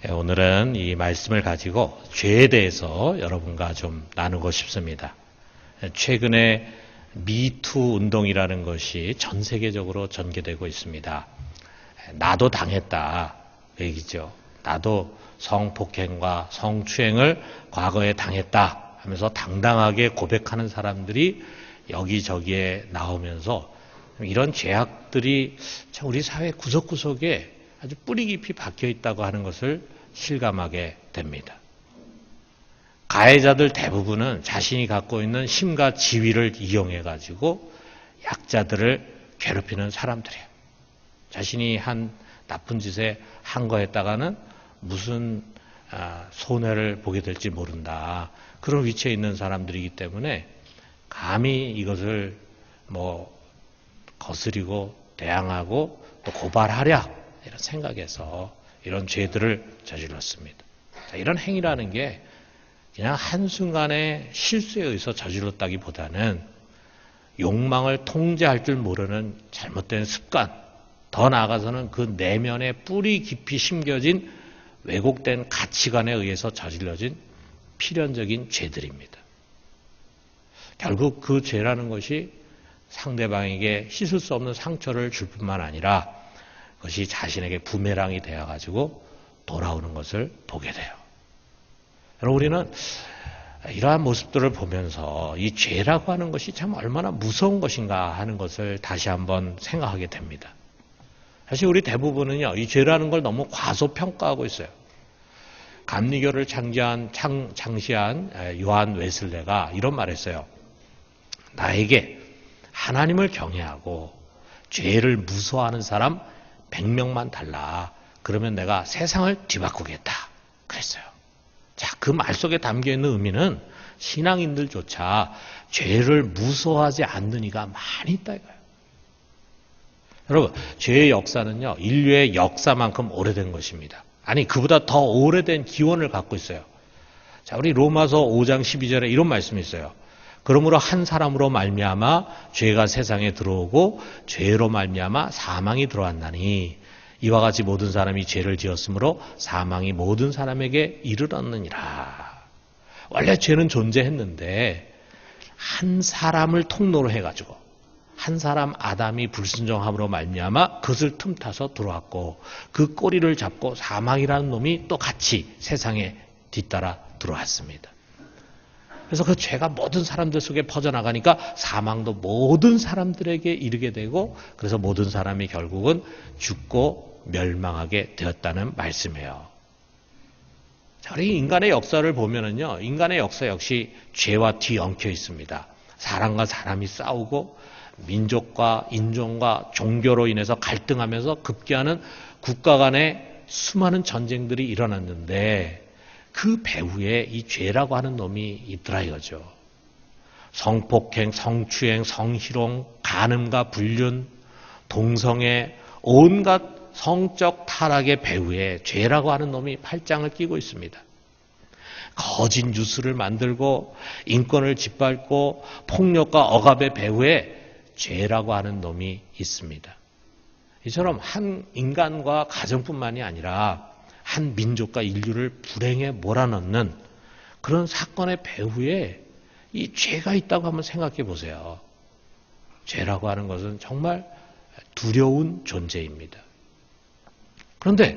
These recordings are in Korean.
오늘은 이 말씀을 가지고 죄에 대해서 여러분과 좀 나누고 싶습니다. 최근에 미투 운동이라는 것이 전 세계적으로 전개되고 있습니다. 나도 당했다 그 얘기죠. 나도 성폭행과 성추행을 과거에 당했다 하면서 당당하게 고백하는 사람들이 여기저기에 나오면서 이런 죄악들이 참 우리 사회 구석구석에 아주 뿌리 깊이 박혀 있다고 하는 것을 실감하게 됩니다. 가해자들 대부분은 자신이 갖고 있는 힘과 지위를 이용해 가지고 약자들을 괴롭히는 사람들이에요. 자신이 한 나쁜 짓에 항거했다가는 무슨 손해를 보게 될지 모른다. 그런 위치에 있는 사람들이기 때문에 감히 이것을 거스리고 대항하고 또 고발하랴 이런 생각에서 이런 죄들을 저질렀습니다. 이런 행위라는 게 그냥 한순간의 실수에 의해서 저질렀다기보다는 욕망을 통제할 줄 모르는 잘못된 습관, 더 나아가서는 그 내면에 뿌리 깊이 심겨진 왜곡된 가치관에 의해서 저질러진 필연적인 죄들입니다. 결국 그 죄라는 것이 상대방에게 씻을 수 없는 상처를 줄 뿐만 아니라 그것이 자신에게 부메랑이 되어가지고 돌아오는 것을 보게 돼요. 여러분, 우리는 이러한 모습들을 보면서 이 죄라고 하는 것이 참 얼마나 무서운 것인가 하는 것을 다시 한번 생각하게 됩니다. 사실 우리 대부분은요, 이 죄라는 걸 너무 과소평가하고 있어요. 감리교를 창시한 요한 웨슬레가 이런 말을 했어요. 나에게 하나님을 경외하고 죄를 무서워하는 사람 100명만 달라. 그러면 내가 세상을 뒤바꾸겠다. 그랬어요. 자, 그 말 속에 담겨있는 의미는 신앙인들조차 죄를 무서워하지 않는 이가 많이 있다 이거예요. 여러분, 죄의 역사는요, 인류의 역사만큼 오래된 것입니다. 아니, 그보다 더 오래된 기원을 갖고 있어요. 자, 우리 로마서 5장 12절에 이런 말씀이 있어요. 그러므로 한 사람으로 말미암아 죄가 세상에 들어오고 죄로 말미암아 사망이 들어왔나니 이와 같이 모든 사람이 죄를 지었으므로 사망이 모든 사람에게 이르렀느니라. 원래 죄는 존재했는데 한 사람을 통로로 해가지고 한 사람 아담이 불순종함으로 말미암아 그것을 틈타서 들어왔고 그 꼬리를 잡고 사망이라는 놈이 또 같이 세상에 뒤따라 들어왔습니다. 그래서 그 죄가 모든 사람들 속에 퍼져나가니까 사망도 모든 사람들에게 이르게 되고 그래서 모든 사람이 결국은 죽고 멸망하게 되었다는 말씀이에요. 자, 우리 인간의 역사를 보면은요, 인간의 역사 역시 죄와 뒤엉켜 있습니다. 사람과 사람이 싸우고 민족과 인종과 종교로 인해서 갈등하면서 급기야는 국가 간의 수많은 전쟁들이 일어났는데 그 배후에 이 죄라고 하는 놈이 있더라 이거죠. 성폭행, 성추행, 성희롱, 간음과 불륜, 동성애, 온갖 성적 타락의 배후에 죄라고 하는 놈이 팔짱을 끼고 있습니다. 거짓 뉴스를 만들고 인권을 짓밟고 폭력과 억압의 배후에 죄라고 하는 놈이 있습니다. 이처럼 한 인간과 가정뿐만이 아니라 한 민족과 인류를 불행에 몰아넣는 그런 사건의 배후에 이 죄가 있다고 한번 생각해 보세요. 죄라고 하는 것은 정말 두려운 존재입니다. 그런데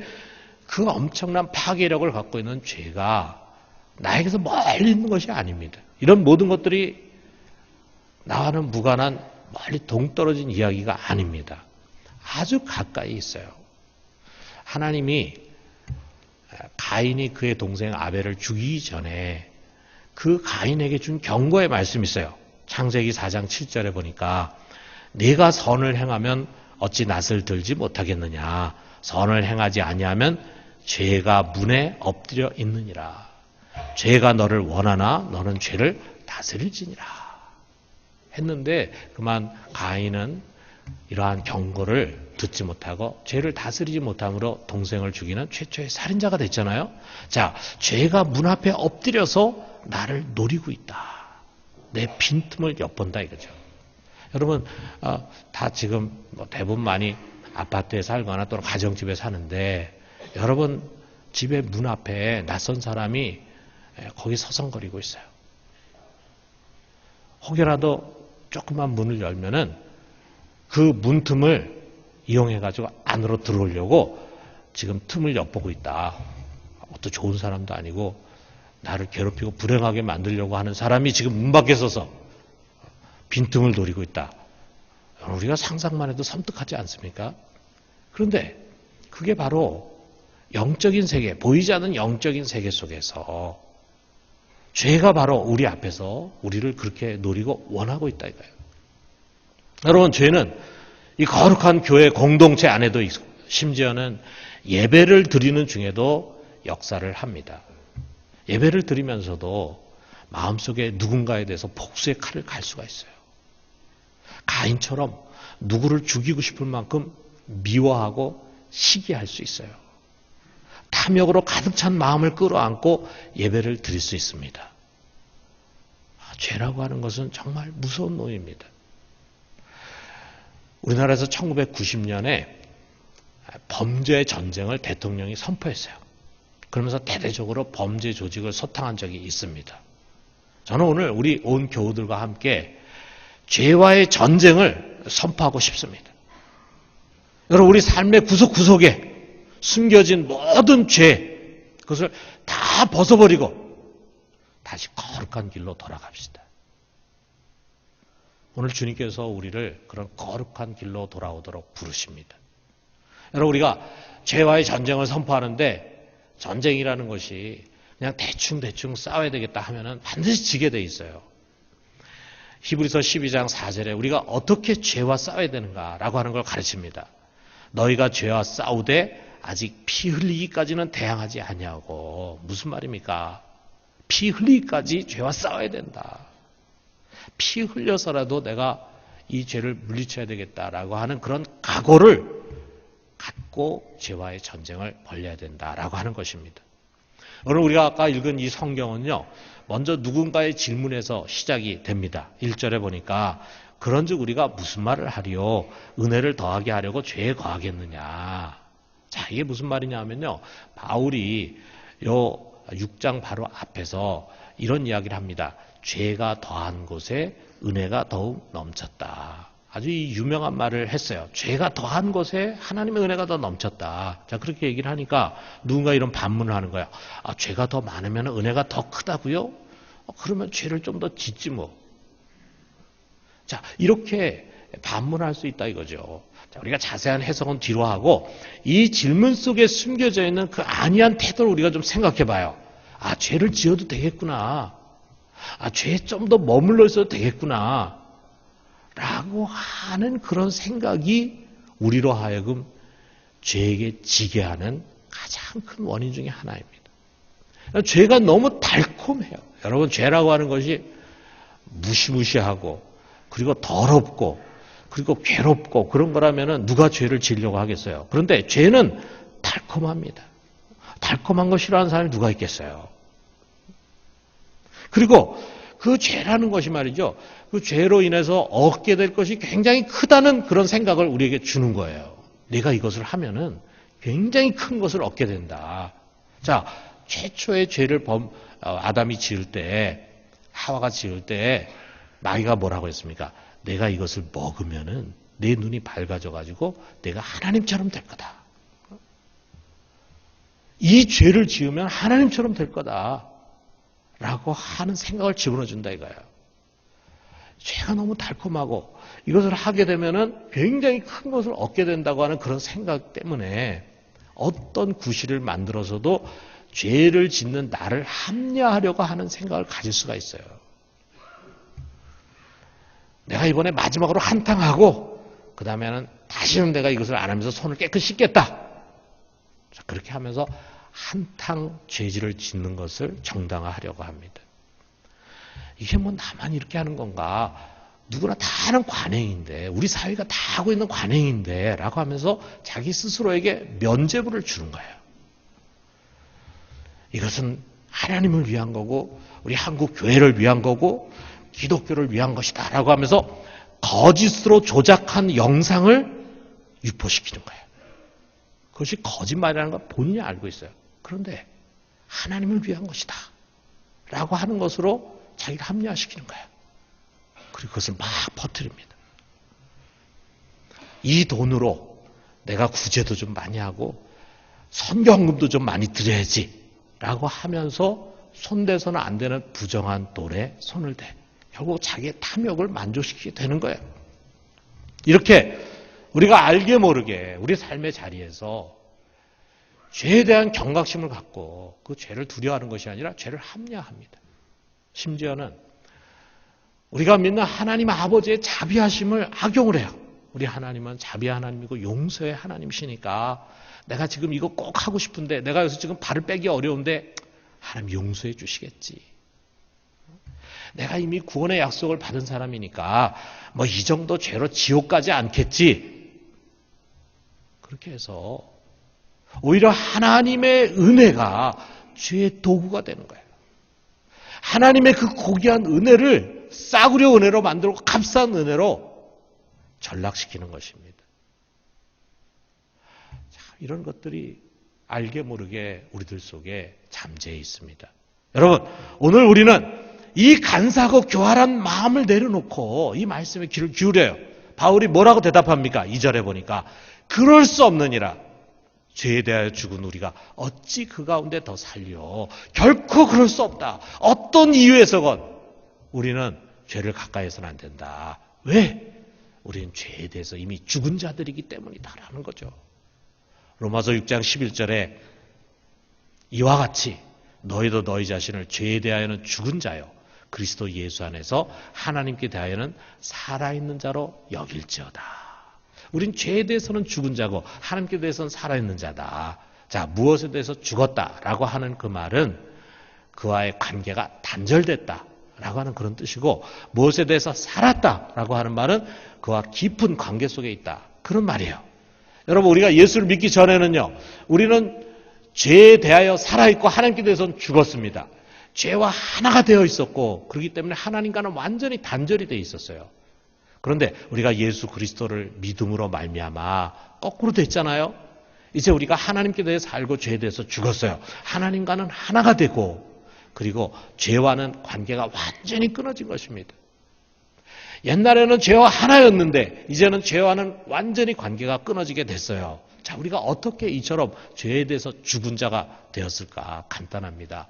그 엄청난 파괴력을 갖고 있는 죄가 나에게서 멀리 있는 것이 아닙니다. 이런 모든 것들이 나와는 무관한 멀리 동떨어진 이야기가 아닙니다. 아주 가까이 있어요. 하나님이 가인이 그의 동생 아벨을 죽이기 전에 그 가인에게 준 경고의 말씀이 있어요. 창세기 4장 7절에 보니까 네가 선을 행하면 어찌 낯을 들지 못하겠느냐. 선을 행하지 아니하면 죄가 문에 엎드려 있느니라. 죄가 너를 원하나 너는 죄를 다스릴지니라. 했는데 그만 가인은 이러한 경고를 듣지 못하고 죄를 다스리지 못함으로 동생을 죽이는 최초의 살인자가 됐잖아요. 자, 죄가 문 앞에 엎드려서 나를 노리고 있다. 내 빈틈을 엿본다 이거죠. 여러분, 다 지금 대부분 많이 아파트에 살거나 또는 가정집에 사는데 여러분 집의 문 앞에 낯선 사람이 거기 서성거리고 있어요. 혹여라도 조그만 문을 열면은 그 문틈을 이용해가지고 안으로 들어오려고 지금 틈을 엿보고 있다. 어떤 좋은 사람도 아니고 나를 괴롭히고 불행하게 만들려고 하는 사람이 지금 문 밖에 서서 빈틈을 노리고 있다. 우리가 상상만 해도 섬뜩하지 않습니까? 그런데 그게 바로 영적인 세계, 보이지 않는 영적인 세계 속에서 죄가 바로 우리 앞에서 우리를 그렇게 노리고 원하고 있다 이거예요. 여러분, 죄는 이 거룩한 교회 공동체 안에도 있고 심지어는 예배를 드리는 중에도 역사를 합니다. 예배를 드리면서도 마음속에 누군가에 대해서 복수의 칼을 갈 수가 있어요. 가인처럼 누구를 죽이고 싶을 만큼 미워하고 시기할 수 있어요. 탐욕으로 가득 찬 마음을 끌어안고 예배를 드릴 수 있습니다. 죄라고 하는 것은 정말 무서운 놈입니다. 우리나라에서 1990년에 범죄 전쟁을 대통령이 선포했어요. 그러면서 대대적으로 범죄 조직을 소탕한 적이 있습니다. 저는 오늘 우리 온 교우들과 함께 죄와의 전쟁을 선포하고 싶습니다. 여러분, 우리 삶의 구석구석에 숨겨진 모든 죄, 그것을 다 벗어버리고 다시 거룩한 길로 돌아갑시다. 오늘 주님께서 우리를 그런 거룩한 길로 돌아오도록 부르십니다. 여러분, 우리가 죄와의 전쟁을 선포하는데 전쟁이라는 것이 그냥 대충 싸워야 되겠다 하면은 반드시 지게 돼 있어요. 히브리서 12장 4절에 우리가 어떻게 죄와 싸워야 되는가라고 하는 걸 가르칩니다. 너희가 죄와 싸우되 아직 피 흘리기까지는 대항하지 아니하고. 무슨 말입니까? 피 흘리기까지 죄와 싸워야 된다. 피 흘려서라도 내가 이 죄를 물리쳐야 되겠다라고 하는 그런 각오를 갖고 죄와의 전쟁을 벌여야 된다라고 하는 것입니다. 오늘 우리가 아까 읽은 이 성경은요, 먼저 누군가의 질문에서 시작이 됩니다. 1절에 보니까 그런즉 우리가 무슨 말을 하리요? 은혜를 더하게 하려고 죄에 거하겠느냐? 자, 이게 무슨 말이냐 하면요, 바울이 요 6장 바로 앞에서 이런 이야기를 합니다. 죄가 더한 곳에 은혜가 더욱 넘쳤다. 아주 유명한 말을 했어요. 죄가 더한 곳에 하나님의 은혜가 더 넘쳤다. 자, 그렇게 얘기를 하니까 누군가 이런 반문을 하는 거야. 아, 죄가 더 많으면 은혜가 더 크다고요? 그러면 죄를 좀 더 짓지 뭐. 자, 이렇게 반문할 수 있다 이거죠. 자, 우리가 자세한 해석은 뒤로 하고 이 질문 속에 숨겨져 있는 그 안이한 태도를 우리가 좀 생각해 봐요. 아, 죄를 지어도 되겠구나. 아, 죄에 좀 더 머물러 있어도 되겠구나. 라고 하는 그런 생각이 우리로 하여금 죄에게 지게 하는 가장 큰 원인 중에 하나입니다. 죄가 너무 달콤해요. 여러분, 죄라고 하는 것이 무시무시하고 그리고 더럽고 그리고 괴롭고 그런 거라면 누가 죄를 지으려고 하겠어요. 그런데 죄는 달콤합니다. 달콤한 거 싫어하는 사람이 누가 있겠어요. 그리고 그 죄라는 것이 말이죠, 그 죄로 인해서 얻게 될 것이 굉장히 크다는 그런 생각을 우리에게 주는 거예요. 내가 이것을 하면은 굉장히 큰 것을 얻게 된다. 자, 최초의 죄를 아담이 지을 때, 하와가 지을 때 마귀가 뭐라고 했습니까? 내가 이것을 먹으면은 내 눈이 밝아져 가지고 내가 하나님처럼 될 거다. 이 죄를 지으면 하나님처럼 될 거다. 라고 하는 생각을 집어넣어 준다 이거예요. 죄가 너무 달콤하고 이것을 하게 되면은 굉장히 큰 것을 얻게 된다고 하는 그런 생각 때문에 어떤 구실을 만들어서도 죄를 짓는 나를 합리화하려고 하는 생각을 가질 수가 있어요. 내가 이번에 마지막으로 한탕하고 그 다음에는 다시는 내가 이것을 안 하면서 손을 깨끗이 씻겠다. 그렇게 하면서 한탕 죄질을 짓는 것을 정당화하려고 합니다. 이게 뭐 나만 이렇게 하는 건가? 누구나 다 하는 관행인데, 우리 사회가 다 하고 있는 관행인데 라고 하면서 자기 스스로에게 면죄부를 주는 거예요. 이것은 하나님을 위한 거고 우리 한국 교회를 위한 거고 기독교를 위한 것이다 라고 하면서 거짓으로 조작한 영상을 유포시키는 거예요. 그것이 거짓말이라는 걸 본인이 알고 있어요. 그런데 하나님을 위한 것이다 라고 하는 것으로 자기를 합리화시키는 거예요. 그리고 그것을 막 퍼뜨립니다. 이 돈으로 내가 구제도 좀 많이 하고 선교헌금도 좀 많이 드려야지 라고 하면서 손대서는 안 되는 부정한 돌에 손을 대. 결국 자기의 탐욕을 만족시키게 되는 거예요. 이렇게 우리가 알게 모르게 우리 삶의 자리에서 죄에 대한 경각심을 갖고 그 죄를 두려워하는 것이 아니라 죄를 합리화합니다. 심지어는 우리가 믿는 하나님 아버지의 자비하심을 악용을 해요. 우리 하나님은 자비 하나님이고 용서의 하나님이시니까 내가 지금 이거 꼭 하고 싶은데 내가 여기서 지금 발을 빼기 어려운데 하나님 용서해 주시겠지. 내가 이미 구원의 약속을 받은 사람이니까 뭐 이 정도 죄로 지옥 가지 않겠지. 그렇게 해서 오히려 하나님의 은혜가 죄의 도구가 되는 거예요. 하나님의 그 고귀한 은혜를 싸구려 은혜로 만들고 값싼 은혜로 전락시키는 것입니다. 자, 이런 것들이 알게 모르게 우리들 속에 잠재해 있습니다. 여러분, 오늘 우리는 이 간사하고 교활한 마음을 내려놓고 이 말씀에 귀를 기울여요. 바울이 뭐라고 대답합니까? 2절에 보니까 그럴 수 없느니라. 죄에 대하여 죽은 우리가 어찌 그 가운데 더 살려. 결코 그럴 수 없다. 어떤 이유에서건 우리는 죄를 가까이해서는 안 된다. 왜? 우리는 죄에 대해서 이미 죽은 자들이기 때문이다라는 거죠. 로마서 6장 11절에 이와 같이 너희도 너희 자신을 죄에 대하여는 죽은 자요 그리스도 예수 안에서 하나님께 대하여는 살아있는 자로 여길지어다. 우린 죄에 대해서는 죽은 자고 하나님께 대해서는 살아있는 자다. 자, 무엇에 대해서 죽었다라고 하는 그 말은 그와의 관계가 단절됐다라고 하는 그런 뜻이고, 무엇에 대해서 살았다라고 하는 말은 그와 깊은 관계 속에 있다, 그런 말이에요. 여러분, 우리가 예수를 믿기 전에는요, 우리는 죄에 대하여 살아있고 하나님께 대해서는 죽었습니다. 죄와 하나가 되어 있었고, 그렇기 때문에 하나님과는 완전히 단절이 되어 있었어요. 그런데 우리가 예수 그리스도를 믿음으로 말미암아 거꾸로 됐잖아요. 이제 우리가 하나님께 대해서 살고 죄에 대해서 죽었어요. 하나님과는 하나가 되고, 그리고 죄와는 관계가 완전히 끊어진 것입니다. 옛날에는 죄와 하나였는데 이제는 죄와는 완전히 관계가 끊어지게 됐어요. 자, 우리가 어떻게 이처럼 죄에 대해서 죽은 자가 되었을까? 간단합니다.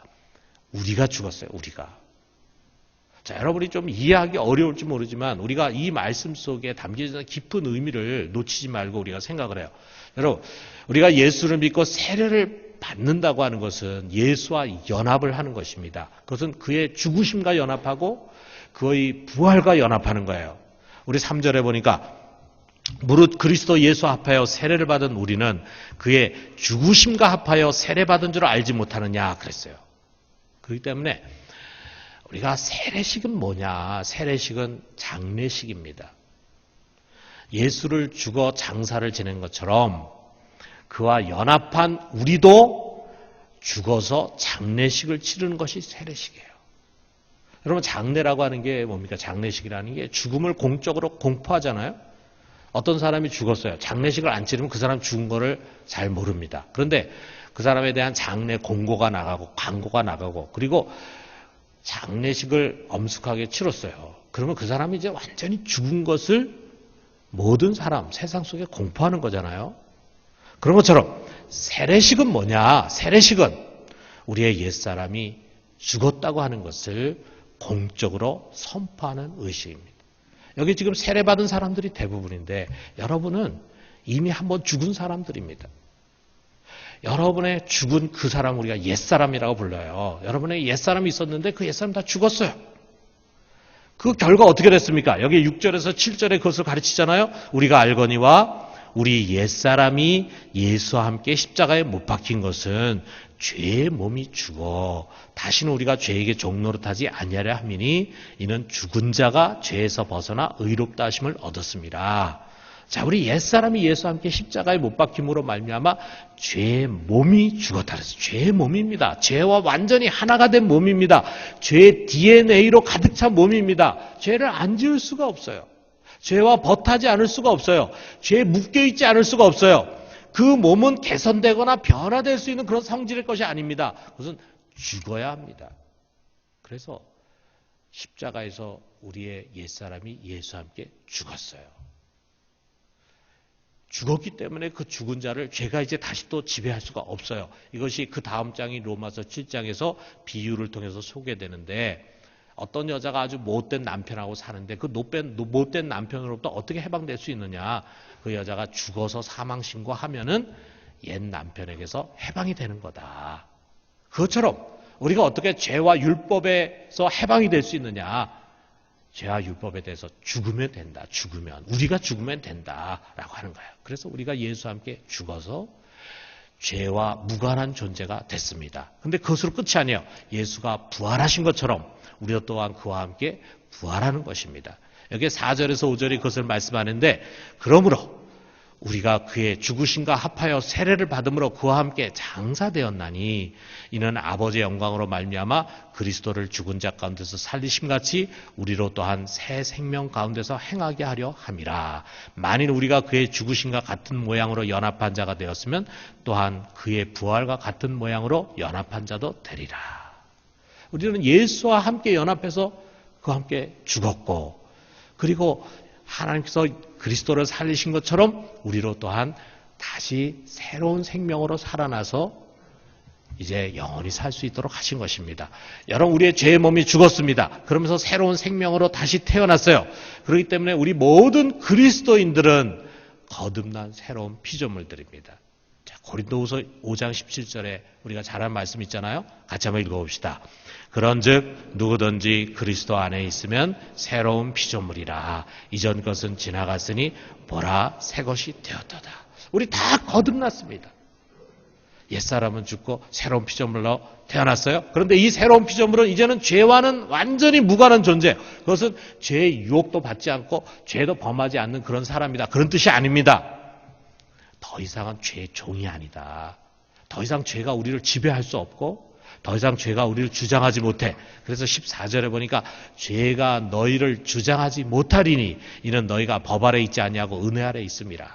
우리가 죽었어요. 우리가. 자, 여러분이 좀 이해하기 어려울지 모르지만 우리가 이 말씀 속에 담겨진 깊은 의미를 놓치지 말고 우리가 생각을 해요. 여러분, 우리가 예수를 믿고 세례를 받는다고 하는 것은 예수와 연합을 하는 것입니다. 그것은 그의 죽으심과 연합하고 그의 부활과 연합하는 거예요. 우리 3절에 보니까 무릇 그리스도 예수 합하여 세례를 받은 우리는 그의 죽으심과 합하여 세례받은 줄 알지 못하느냐 그랬어요. 그렇기 때문에 우리가 세례식은 뭐냐? 세례식은 장례식입니다. 예수를 죽어 장사를 지낸 것처럼 그와 연합한 우리도 죽어서 장례식을 치르는 것이 세례식이에요. 여러분, 장례라고 하는 게 뭡니까? 장례식이라는 게 죽음을 공적으로 공포하잖아요. 어떤 사람이 죽었어요. 장례식을 안 치르면 그 사람 죽은 거를 잘 모릅니다. 그런데 그 사람에 대한 장례 공고가 나가고 광고가 나가고, 그리고 장례식을 엄숙하게 치렀어요. 그러면 그 사람이 이제 완전히 죽은 것을 모든 사람, 세상 속에 공포하는 거잖아요. 그런 것처럼 세례식은 뭐냐? 세례식은 우리의 옛사람이 죽었다고 하는 것을 공적으로 선포하는 의식입니다. 여기 지금 세례받은 사람들이 대부분인데 여러분은 이미 한번 죽은 사람들입니다. 여러분의 죽은 그 사람 우리가 옛사람이라고 불러요. 여러분의 옛사람이 있었는데 그 옛사람 다 죽었어요. 그 결과 어떻게 됐습니까? 여기 6절에서 7절에 그것을 가르치잖아요. 우리가 알거니와 우리 옛사람이 예수와 함께 십자가에 못 박힌 것은 죄의 몸이 죽어 다시는 우리가 죄에게 종노릇하지 아니하려 함이니 이는 죽은 자가 죄에서 벗어나 의롭다 하심을 얻었습니다. 자, 우리 옛사람이 예수와 함께 십자가에 못 박힘으로 말미암아 죄의 몸이 죽었다 그랬어요. 죄의 몸입니다. 죄와 완전히 하나가 된 몸입니다. 죄의 DNA로 가득 찬 몸입니다. 죄를 안 지을 수가 없어요. 죄와 벗하지 않을 수가 없어요. 죄에 묶여있지 않을 수가 없어요. 그 몸은 개선되거나 변화될 수 있는 그런 성질의 것이 아닙니다. 그것은 죽어야 합니다. 그래서 십자가에서 우리의 옛사람이 예수와 함께 죽었어요. 죽었기 때문에 그 죽은 자를 죄가 이제 다시 또 지배할 수가 없어요. 이것이 그 다음 장인 로마서 7장에서 비유를 통해서 소개되는데, 어떤 여자가 아주 못된 남편하고 사는데 그 못된 남편으로부터 어떻게 해방될 수 있느냐. 그 여자가 죽어서 사망 신고하면은 옛 남편에게서 해방이 되는 거다. 그것처럼 우리가 어떻게 죄와 율법에서 해방이 될 수 있느냐. 죄와 율법에 대해서 죽으면 된다. 우리가 죽으면 된다라고 하는 거예요. 그래서 우리가 예수와 함께 죽어서 죄와 무관한 존재가 됐습니다. 근데 그것으로 끝이 아니에요. 예수가 부활하신 것처럼 우리도 또한 그와 함께 부활하는 것입니다. 여기 4절에서 5절이 그것을 말씀하는데, 그러므로 우리가 그의 죽으심과 합하여 세례를 받음으로 그와 함께 장사되었나니 이는 아버지의 영광으로 말미암아 그리스도를 죽은 자 가운데서 살리심같이 우리로 또한 새 생명 가운데서 행하게 하려 함이라. 만일 우리가 그의 죽으심과 같은 모양으로 연합한 자가 되었으면 또한 그의 부활과 같은 모양으로 연합한 자도 되리라. 우리는 예수와 함께 연합해서 그와 함께 죽었고, 그리고 하나님께서 그리스도를 살리신 것처럼 우리로 또한 다시 새로운 생명으로 살아나서 이제 영원히 살 수 있도록 하신 것입니다. 여러분, 우리의 죄의 몸이 죽었습니다. 그러면서 새로운 생명으로 다시 태어났어요. 그렇기 때문에 우리 모든 그리스도인들은 거듭난 새로운 피조물들입니다. 자, 고린도후서 5장 17절에 우리가 잘 아는 말씀 있잖아요. 같이 한번 읽어봅시다. 그런즉 누구든지 그리스도 안에 있으면 새로운 피조물이라. 이전 것은 지나갔으니 보라 새 것이 되었도다. 우리 다 거듭났습니다. 옛사람은 죽고 새로운 피조물로 태어났어요. 그런데 이 새로운 피조물은 이제는 죄와는 완전히 무관한 존재. 그것은 죄의 유혹도 받지 않고 죄도 범하지 않는 그런 사람이다. 그런 뜻이 아닙니다. 더 이상은 죄의 종이 아니다. 더 이상 죄가 우리를 지배할 수 없고 더 이상 죄가 우리를 주장하지 못해. 그래서 14절에 보니까 죄가 너희를 주장하지 못하리니 이는 너희가 법 아래 있지 아니하고 은혜 아래 있음이라.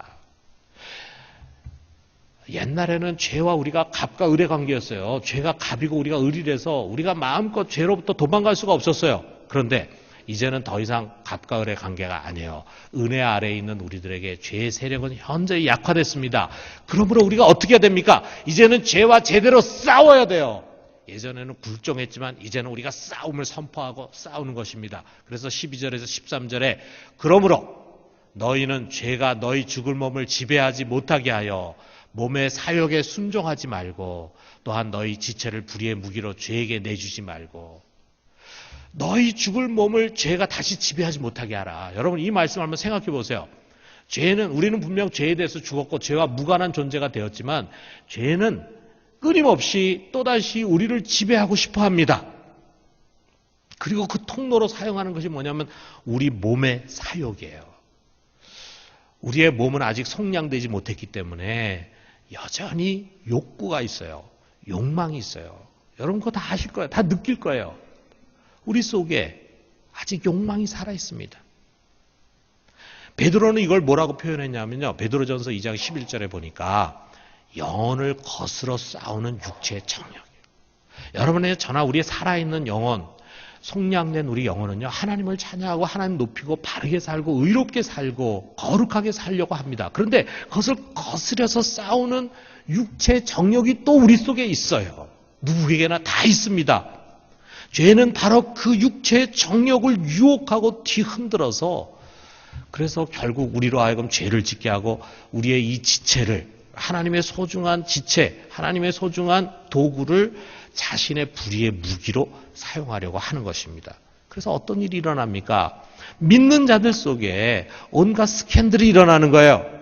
옛날에는 죄와 우리가 갑과 을의 관계였어요. 죄가 갑이고 우리가 을이라서 우리가 마음껏 죄로부터 도망갈 수가 없었어요. 그런데 이제는 더 이상 갑과 을의 관계가 아니에요. 은혜 아래에 있는 우리들에게 죄의 세력은 현저히 약화됐습니다. 그러므로 우리가 어떻게 해야 됩니까? 이제는 죄와 제대로 싸워야 돼요. 예전에는 굴종했지만 이제는 우리가 싸움을 선포하고 싸우는 것입니다. 그래서 12절에서 13절에 그러므로 너희는 죄가 너희 죽을 몸을 지배하지 못하게 하여 몸의 사욕에 순종하지 말고 또한 너희 지체를 불의의 무기로 죄에게 내주지 말고 너희 죽을 몸을 죄가 다시 지배하지 못하게 하라. 여러분, 이 말씀을 한번 생각해 보세요. 우리는 분명 죄에 대해서 죽었고 죄와 무관한 존재가 되었지만 죄는 끊임없이 또다시 우리를 지배하고 싶어 합니다. 그리고 그 통로로 사용하는 것이 뭐냐면 우리 몸의 사욕이에요. 우리의 몸은 아직 성량되지 못했기 때문에 여전히 욕구가 있어요. 욕망이 있어요. 여러분 그거 다 아실 거예요. 다 느낄 거예요. 우리 속에 아직 욕망이 살아 있습니다. 베드로는 이걸 뭐라고 표현했냐면요. 베드로전서 2장 11절에 보니까 영혼을 거스러 싸우는 육체의 정욕이에요. 여러분의 저나 우리의 살아있는 영혼, 속량된 우리 영혼은요, 하나님을 찬양하고 하나님 높이고 바르게 살고 의롭게 살고 거룩하게 살려고 합니다. 그런데 그것을 거스려서 싸우는 육체의 정욕이 또 우리 속에 있어요. 누구에게나 다 있습니다. 죄는 바로 그 육체의 정욕을 유혹하고 뒤흔들어서 그래서 결국 우리로 하여금 죄를 짓게 하고 우리의 이 지체를 하나님의 소중한 지체, 하나님의 소중한 도구를 자신의 불의의 무기로 사용하려고 하는 것입니다. 그래서 어떤 일이 일어납니까? 믿는 자들 속에 온갖 스캔들이 일어나는 거예요.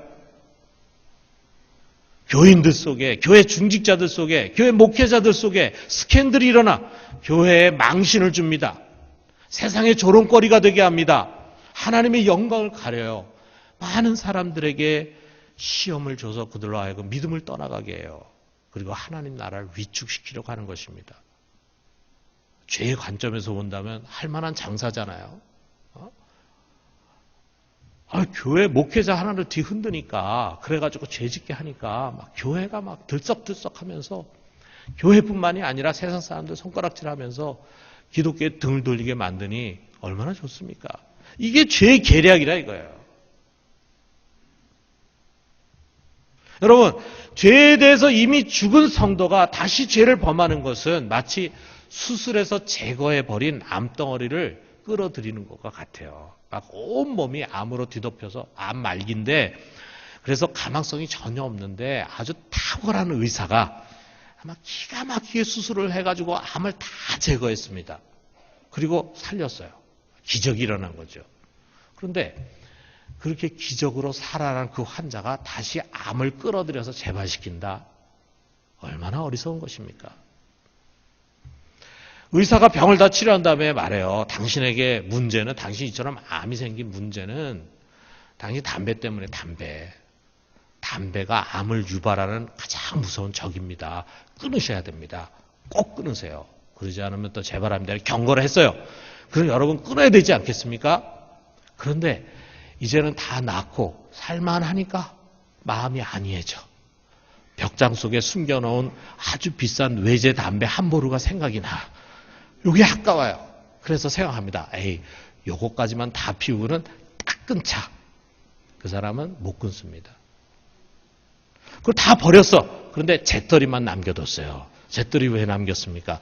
교인들 속에, 교회 중직자들 속에, 교회 목회자들 속에 스캔들이 일어나 교회에 망신을 줍니다. 세상의 조롱거리가 되게 합니다. 하나님의 영광을 가려요. 많은 사람들에게 시험을 줘서 그들로 하여금 믿음을 떠나가게 해요. 그리고 하나님 나라를 위축시키려고 하는 것입니다. 죄의 관점에서 본다면 할 만한 장사잖아요. 교회 목회자 하나를 뒤흔드니까, 그래가지고 죄짓게 하니까, 막 교회가 막 들썩들썩 하면서, 교회뿐만이 아니라 세상 사람들 손가락질 하면서 기독교에 등을 돌리게 만드니 얼마나 좋습니까? 이게 죄의 계략이라 이거예요. 여러분, 죄에 대해서 이미 죽은 성도가 다시 죄를 범하는 것은 마치 수술해서 제거해버린 암덩어리를 끌어들이는 것과 같아요. 막 온몸이 암으로 뒤덮여서 암 말기인데, 그래서 가망성이 전혀 없는데 아주 탁월한 의사가 아마 기가 막히게 수술을 해가지고 암을 다 제거했습니다. 그리고 살렸어요. 기적이 일어난 거죠. 그런데 그렇게 기적으로 살아난 그 환자가 다시 암을 끌어들여서 재발시킨다? 얼마나 어리석은 것입니까? 의사가 병을 다 치료한 다음에 말해요. 당신에게 문제는, 당신이처럼 암이 생긴 문제는 당신 담배 때문에 담배가 암을 유발하는 가장 무서운 적입니다. 끊으셔야 됩니다. 꼭 끊으세요. 그러지 않으면 또 재발합니다. 경고를 했어요. 그럼 여러분 끊어야 되지 않겠습니까? 그런데 이제는 다 낫고 살만하니까 마음이 안이해져. 벽장 속에 숨겨놓은 아주 비싼 외제 담배 한 보루가 생각이 나. 이게 아까워요. 그래서 생각합니다. 요거까지만 다 피우고는 딱 끊자. 그 사람은 못 끊습니다. 그걸 다 버렸어. 그런데 재떨이만 남겨뒀어요. 재떨이 왜 남겼습니까?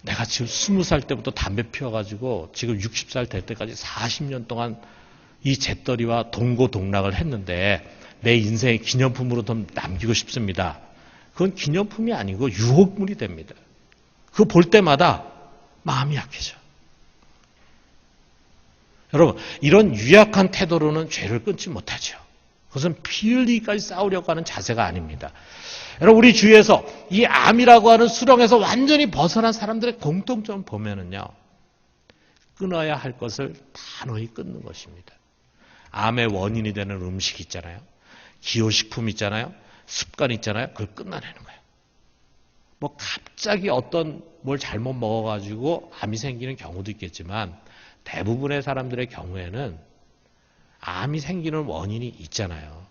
내가 지금 20살 때부터 담배 피워가지고 지금 60살 될 때까지 40년 동안 이 재떨이와 동고동락을 했는데 내 인생의 기념품으로 좀 남기고 싶습니다. 그건 기념품이 아니고 유혹물이 됩니다. 그거 볼 때마다 마음이 약해져. 여러분, 이런 유약한 태도로는 죄를 끊지 못하죠. 그것은 피 흘리기까지 싸우려고 하는 자세가 아닙니다. 여러분, 우리 주위에서 이 암이라고 하는 수렁에서 완전히 벗어난 사람들의 공통점 보면은요, 끊어야 할 것을 단호히 끊는 것입니다. 암의 원인이 되는 음식 있잖아요. 기호식품 있잖아요. 습관 있잖아요. 그걸 끊어내는 거예요. 뭐 갑자기 어떤 뭘 잘못 먹어가지고 암이 생기는 경우도 있겠지만 대부분의 사람들의 경우에는 암이 생기는 원인이 있잖아요.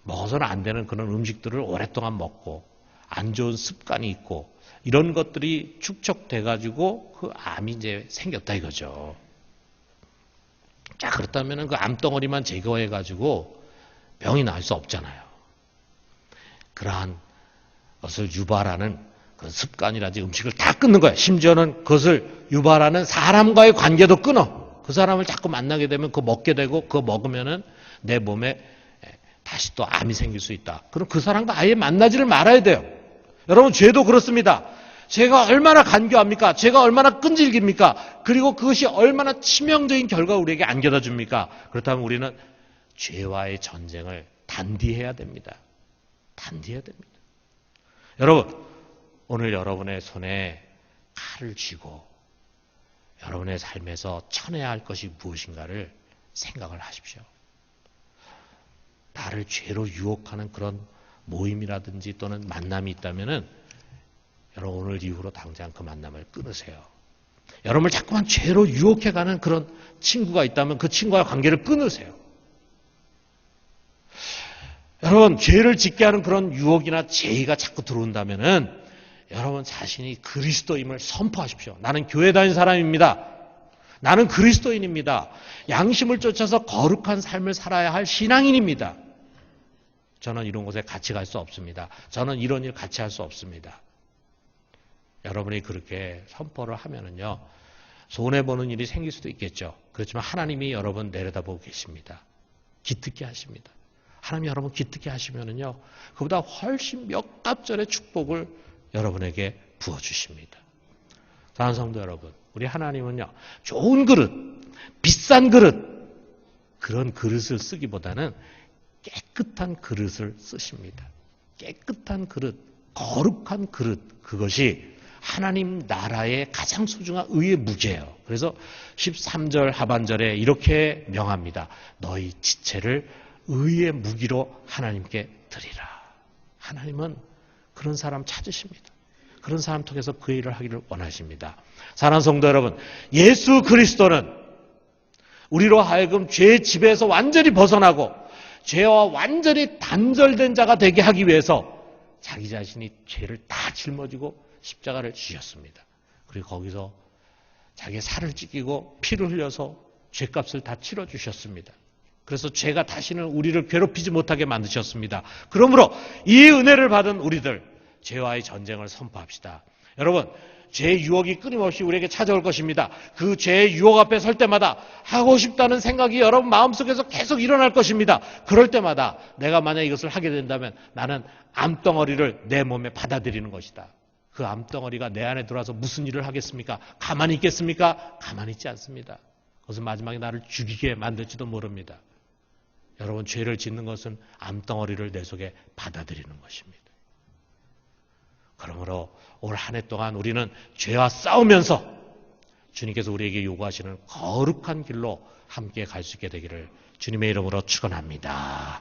먹어서는 안 되는 그런 음식들을 오랫동안 먹고 안 좋은 습관이 있고 이런 것들이 축적돼가지고 그 암이 이제 생겼다 이거죠. 자, 그렇다면 그 암덩어리만 제거해가지고 병이 날 수 없잖아요. 그러한 것을 유발하는 그 습관이라든지 음식을 다 끊는 거예요. 심지어는 그것을 유발하는 사람과의 관계도 끊어. 그 사람을 자꾸 만나게 되면 그거 먹게 되고 그거 먹으면은 내 몸에 다시 또 암이 생길 수 있다. 그럼 그 사람과 아예 만나지를 말아야 돼요. 여러분, 죄도 그렇습니다. 죄가 얼마나 간교합니까? 죄가 얼마나 끈질깁니까? 그리고 그것이 얼마나 치명적인 결과 우리에게 안겨다 줍니까? 그렇다면 우리는 죄와의 전쟁을 단디해야 됩니다. 단디해야 됩니다. 여러분, 오늘 여러분의 손에 칼을 쥐고 여러분의 삶에서 쳐내야 할 것이 무엇인가를 생각을 하십시오. 나를 죄로 유혹하는 그런 모임이라든지 또는 만남이 있다면은 여러분 오늘 이후로 당장 그 만남을 끊으세요. 여러분을 자꾸만 죄로 유혹해가는 그런 친구가 있다면 그 친구와 관계를 끊으세요. 여러분, 죄를 짓게 하는 그런 유혹이나 제의가 자꾸 들어온다면은 여러분 자신이 그리스도임을 선포하십시오. 나는 교회 다니는 사람입니다. 나는 그리스도인입니다. 양심을 쫓아서 거룩한 삶을 살아야 할 신앙인입니다. 저는 이런 곳에 같이 갈 수 없습니다. 저는 이런 일 같이 할 수 없습니다. 여러분이 그렇게 선포를 하면은요, 손해보는 일이 생길 수도 있겠죠. 그렇지만 하나님이 여러분 내려다보고 계십니다. 기특게 하십니다. 하나님이 여러분 기특게 하시면은요, 그보다 훨씬 몇 값절의 축복을 여러분에게 부어주십니다. 사랑하는 성도 여러분, 우리 하나님은요, 좋은 그릇, 비싼 그릇, 그런 그릇을 쓰기보다는 깨끗한 그릇을 쓰십니다. 깨끗한 그릇, 거룩한 그릇, 그것이 하나님 나라의 가장 소중한 의의 무게예요. 그래서 13절 하반절에 이렇게 명합니다. 너희 지체를 의의 무기로 하나님께 드리라. 하나님은 그런 사람 찾으십니다. 그런 사람 통해서 그 일을 하기를 원하십니다. 사랑하는 성도 여러분, 예수 그리스도는 우리로 하여금 죄의 지배에서 완전히 벗어나고 죄와 완전히 단절된 자가 되게 하기 위해서 자기 자신이 죄를 다 짊어지고 십자가를 지셨습니다. 그리고 거기서 자기의 살을 찢기고 피를 흘려서 죄값을 다 치러주셨습니다. 그래서 죄가 다시는 우리를 괴롭히지 못하게 만드셨습니다. 그러므로 이 은혜를 받은 우리들, 죄와의 전쟁을 선포합시다. 여러분, 죄의 유혹이 끊임없이 우리에게 찾아올 것입니다. 그 죄의 유혹 앞에 설 때마다 하고 싶다는 생각이 여러분 마음속에서 계속 일어날 것입니다. 그럴 때마다 내가 만약 이것을 하게 된다면 나는 암덩어리를 내 몸에 받아들이는 것이다. 그 암덩어리가 내 안에 들어와서 무슨 일을 하겠습니까? 가만히 있겠습니까? 가만히 있지 않습니다. 그것은 마지막에 나를 죽이게 만들지도 모릅니다. 여러분, 죄를 짓는 것은 암덩어리를 내 속에 받아들이는 것입니다. 그러므로 올 한 해 동안 우리는 죄와 싸우면서 주님께서 우리에게 요구하시는 거룩한 길로 함께 갈 수 있게 되기를 주님의 이름으로 축원합니다.